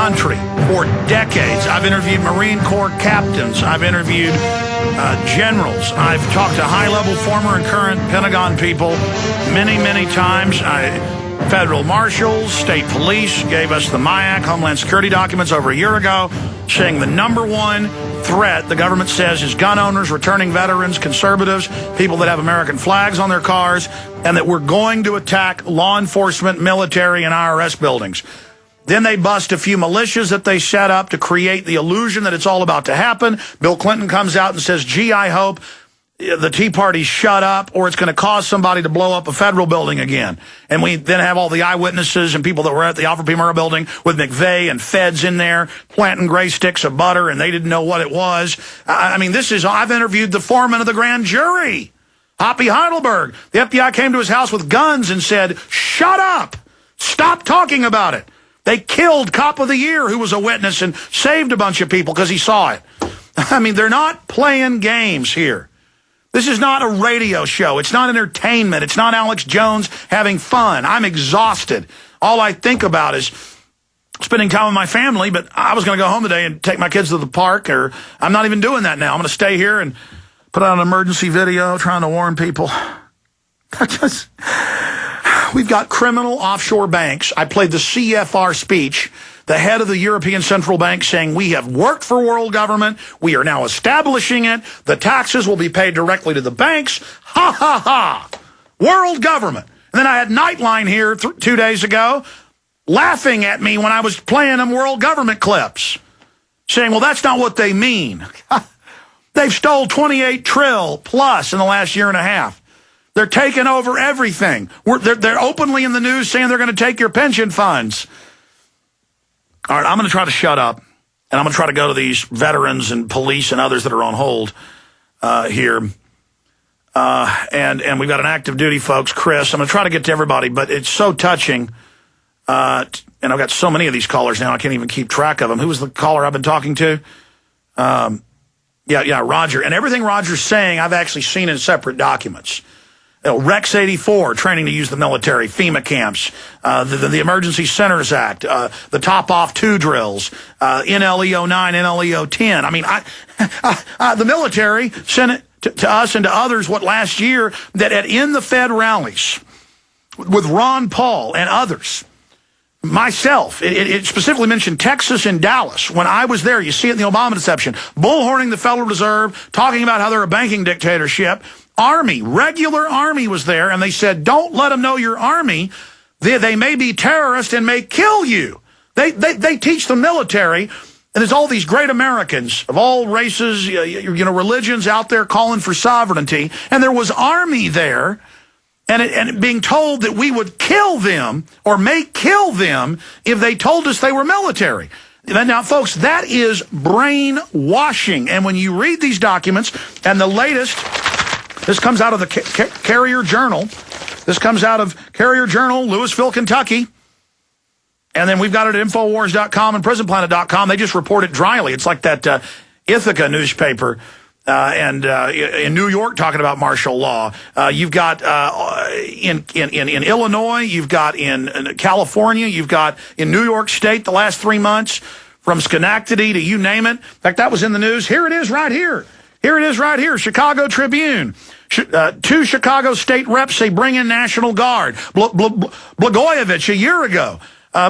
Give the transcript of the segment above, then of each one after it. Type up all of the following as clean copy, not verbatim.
country for decades. I've interviewed Marine Corps captains. I've interviewed generals. I've talked to high-level former and current Pentagon people many, many times. Federal marshals, state police gave us the MIAC, Homeland Security documents over a year ago, saying the #1 threat, the government says, is gun owners, returning veterans, conservatives, people that have American flags on their cars, and that we're going to attack law enforcement, military, and IRS buildings. Then they bust a few militias that they set up to create the illusion that it's all about to happen. Bill Clinton comes out and says, gee, I hope the Tea Party shut up, or it's going to cause somebody to blow up a federal building again. And we then have all the eyewitnesses and people that were at the Alfred P. Murrah building with McVeigh and feds in there planting gray sticks of butter, and they didn't know what it was. I mean, I've interviewed the foreman of the grand jury, Hoppy Heidelberg. The FBI came to his house with guns and said, shut up, stop talking about it. They killed Cop of the Year, who was a witness, and saved a bunch of people because he saw it. I mean, they're not playing games here. This is not a radio show. It's not entertainment. It's not Alex Jones having fun. I'm exhausted. All I think about is spending time with my family, but I was going to go home today and take my kids to the park, or I'm not even doing that now. I'm going to stay here and put out an emergency video trying to warn people. We've got criminal offshore banks. I played the CFR speech, the head of the European Central Bank saying, we have worked for world government. We are now establishing it. The taxes will be paid directly to the banks. Ha, ha, ha. World government. And then I had Nightline here 2 days ago laughing at me when I was playing them world government clips, saying, well, that's not what they mean. They've stole 28 trill plus in the last year and a half. They're taking over everything. They're openly in the news saying they're going to take your pension funds. All right, I'm going to try to shut up, and I'm going to try to go to these veterans and police and others that are on hold here. And we've got an active duty, folks, Chris. I'm going to try to get to everybody, but it's so touching. And I've got so many of these callers now, I can't even keep track of them. Who was the caller I've been talking to? Yeah, Roger. And everything Roger's saying, I've actually seen in separate documents. Rex 84, training to use the military, FEMA camps, the Emergency Centers Act, the Top-Off 2 drills, NLEO 9, NLEO 10. I mean, the military sent it to us and to others, last year, that in the Fed rallies with Ron Paul and others, myself, it specifically mentioned Texas and Dallas. When I was there, you see it in the Obama deception, bullhorning the Federal Reserve, talking about how they're a banking dictatorship. Army, regular Army was there, and they said, don't let them know you're Army. They may be terrorists and may kill you. They teach the military, and there's all these great Americans of all races, religions out there calling for sovereignty, and there was Army there, and being told that we would kill them or may kill them if they told us they were military. Now, folks, that is brainwashing, and when you read these documents, and the latest... This comes out of the Carrier Journal. This comes out of Carrier Journal, Louisville, Kentucky. And then we've got it at Infowars.com and PrisonPlanet.com. They just report it dryly. It's like that Ithaca newspaper in New York talking about martial law. You've got in Illinois. You've got in California. You've got in New York State the last 3 months, from Schenectady to you name it. In fact, that was in the news. Here it is right here. Here it is right here, Chicago Tribune. 2 Chicago state reps say bring in National Guard. Blagojevich a year ago,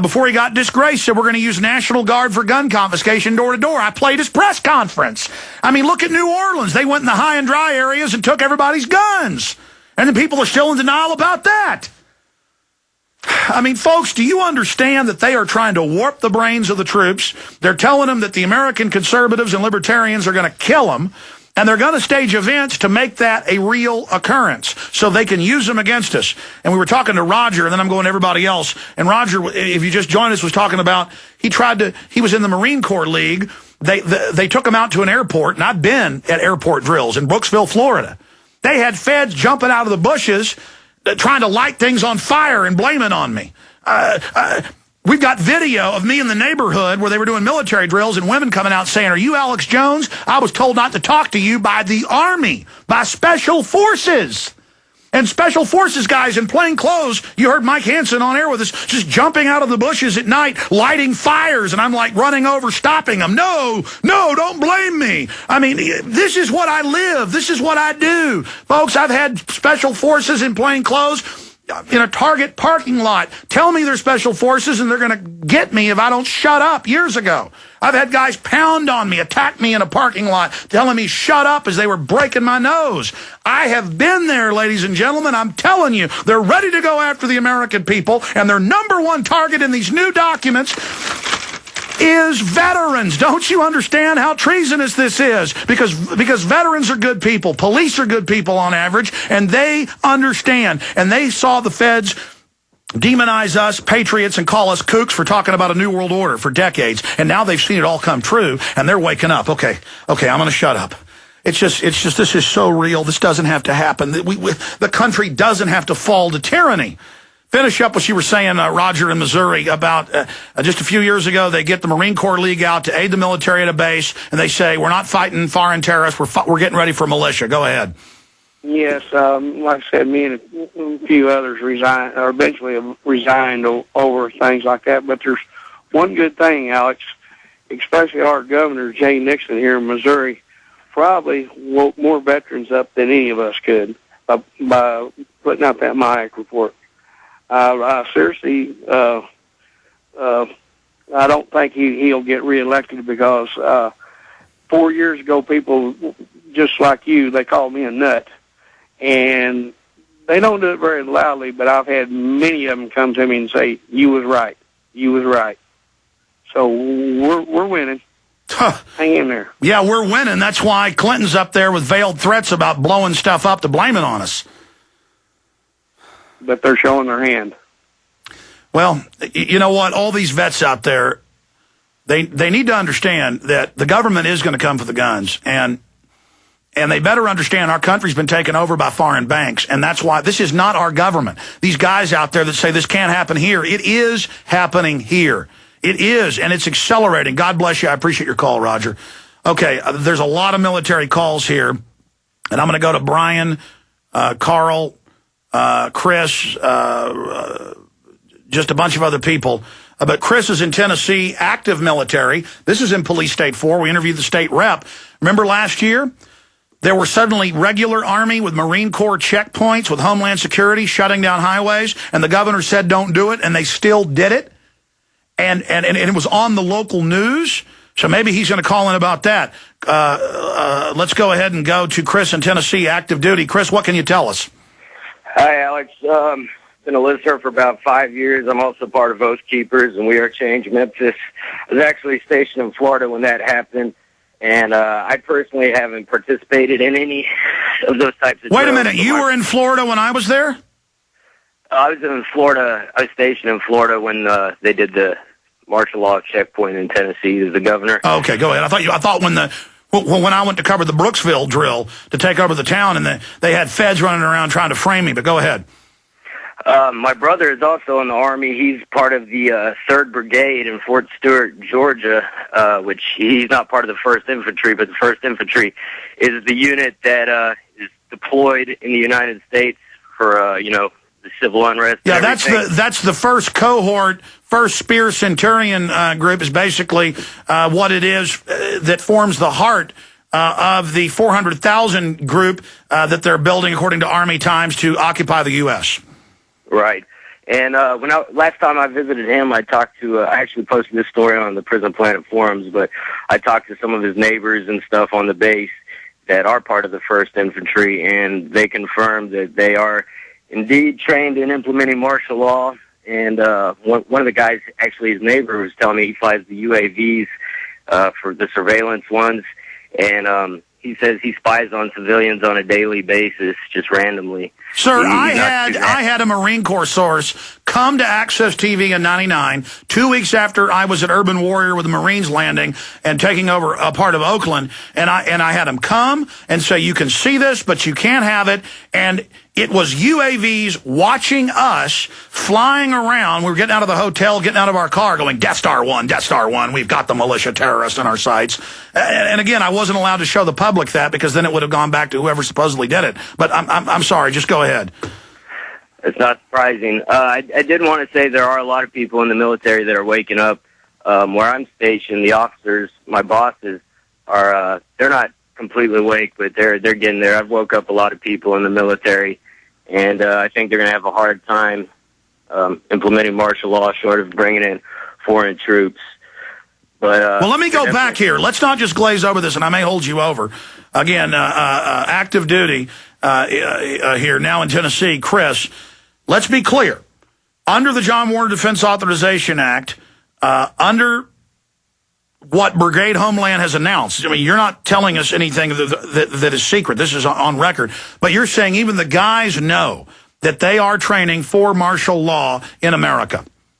before he got disgraced, said we're going to use National Guard for gun confiscation door to door. I played his press conference. I mean, look at New Orleans. They went in the high and dry areas and took everybody's guns. And then people are still in denial about that. I mean, folks, do you understand that they are trying to warp the brains of the troops? They're telling them that the American conservatives and libertarians are going to kill them. And they're going to stage events to make that a real occurrence so they can use them against us. And we were talking to Roger, and then I'm going to everybody else. And Roger, if you just joined us, was talking about he was in the Marine Corps League. They took him out to an airport, and I've been at airport drills in Brooksville, Florida. They had feds jumping out of the bushes trying to light things on fire and blame it on me. We've got video of me in the neighborhood where they were doing military drills and women coming out saying, are you Alex Jones? I was told not to talk to you by the Army, by Special Forces. And Special Forces guys in plain clothes, you heard Mike Hansen on air with us, just jumping out of the bushes at night, lighting fires, and I'm like running over, stopping them. No, don't blame me. I mean, this is what I live. This is what I do. Folks, I've had Special Forces in plain clothes in a Target parking lot tell me they're Special Forces and they're going to get me if I don't shut up years ago. I've had guys pound on me, attack me in a parking lot, telling me shut up as they were breaking my nose. I have been there, ladies and gentlemen. I'm telling you, they're ready to go after the American people, and their number one target in these new documents is veterans. Don't you understand how treasonous this is? Because veterans are good people. Police are good people on average, and they understand. And they saw the feds demonize us, patriots, and call us kooks for talking about a new world order for decades. And now they've seen it all come true, and they're waking up. Okay, I'm going to shut up. It's just, this is so real. This doesn't have to happen. The country doesn't have to fall to tyranny. Finish up what you were saying, Roger, in Missouri, about just a few years ago, they get the Marine Corps League out to aid the military at a base, and they say, we're not fighting foreign terrorists, we're getting ready for militia. Go ahead. Yes, like I said, me and a few others eventually resigned over things like that. But there's one good thing, Alex, especially our governor, Jay Nixon here in Missouri, probably woke more veterans up than any of us could by putting out that MIAC report. Seriously, I don't think he'll get reelected because 4 years ago, people just like you, they called me a nut. And they don't do it very loudly, but I've had many of them come to me and say, you was right. You was right. So we're winning. Hang in there. Yeah, we're winning. That's why Clinton's up there with veiled threats about blowing stuff up to blame it on us. But they're showing their hand. Well, you know what? All these vets out there, they need to understand that the government is going to come for the guns. And they better understand our country's been taken over by foreign banks, and that's why this is not our government. These guys out there that say this can't happen here, it is happening here. It is, and it's accelerating. God bless you. I appreciate your call, Roger. Okay, there's a lot of military calls here, and I'm going to go to Brian, Carl, Chris, just a bunch of other people. But Chris is in Tennessee, active military. This is in Police State 4. We interviewed the state rep. Remember last year? There were suddenly regular Army with Marine Corps checkpoints with Homeland Security shutting down highways, and the governor said don't do it, and they still did it. And it was on the local news, so maybe he's going to call in about that. Let's go ahead and go to Chris in Tennessee, active duty. Chris, what can you tell us? Hi, Alex. Been a listener for about 5 years. I'm also part of Oath Keepers, and We Are Change Memphis. I was actually stationed in Florida when that happened. And I personally haven't participated in any of those types of Wait a minute. You were in Florida when I was there? I was in Florida. I was stationed in Florida when they did the martial law checkpoint in Tennessee as the governor. Okay, go ahead. I thought when I went to cover the Brooksville drill to take over the town, and they had feds running around trying to frame me. But go ahead. My brother is also in the Army. He's part of the 3rd Brigade in Fort Stewart, Georgia, which he's not part of the 1st Infantry, but the 1st Infantry is the unit that is deployed in the United States for, the civil unrest. Yeah, that's the first cohort, 1st Spear Centurion group is basically what it is that forms the heart of the 400,000 group that they're building, according to Army Times, to occupy the U.S., Right. And last time I visited him, I talked to, I actually posted this story on the Prison Planet forums, but I talked to some of his neighbors and stuff on the base that are part of the 1st Infantry, and they confirmed that they are indeed trained in implementing martial law. And one of the guys, actually his neighbor, was telling me he flies the UAVs for the surveillance ones, and he says he spies on civilians on a daily basis, just randomly. Sir, I had a Marine Corps source come to Access TV in '99, 2 weeks after I was at Urban Warrior with the Marines landing and taking over a part of Oakland, and I had him come and say, you can see this, but you can't have it. And It was UAVs watching us flying around. We were getting out of the hotel, getting out of our car, going, Death Star 1, Death Star 1. We've got the militia terrorists in our sights. And again, I wasn't allowed to show the public that because then it would have gone back to whoever supposedly did it. But I'm sorry. Just go ahead. It's not surprising. I did want to say there are a lot of people in the military that are waking up. Where I'm stationed, the officers, my bosses, are they're not completely awake, but they're getting there. I've woke up a lot of people in the military, and I think they're going to have a hard time implementing martial law, short of bringing in foreign troops. But well, let me go back here. Let's not just glaze over this, and I may hold you over. Again, active duty here now in Tennessee. Chris, let's be clear. Under the John Warner Defense Authorization Act, under what Brigade Homeland has announced, I mean, you're not telling us anything that is secret. This is on record. But you're saying even the guys know that they are training for martial law in America.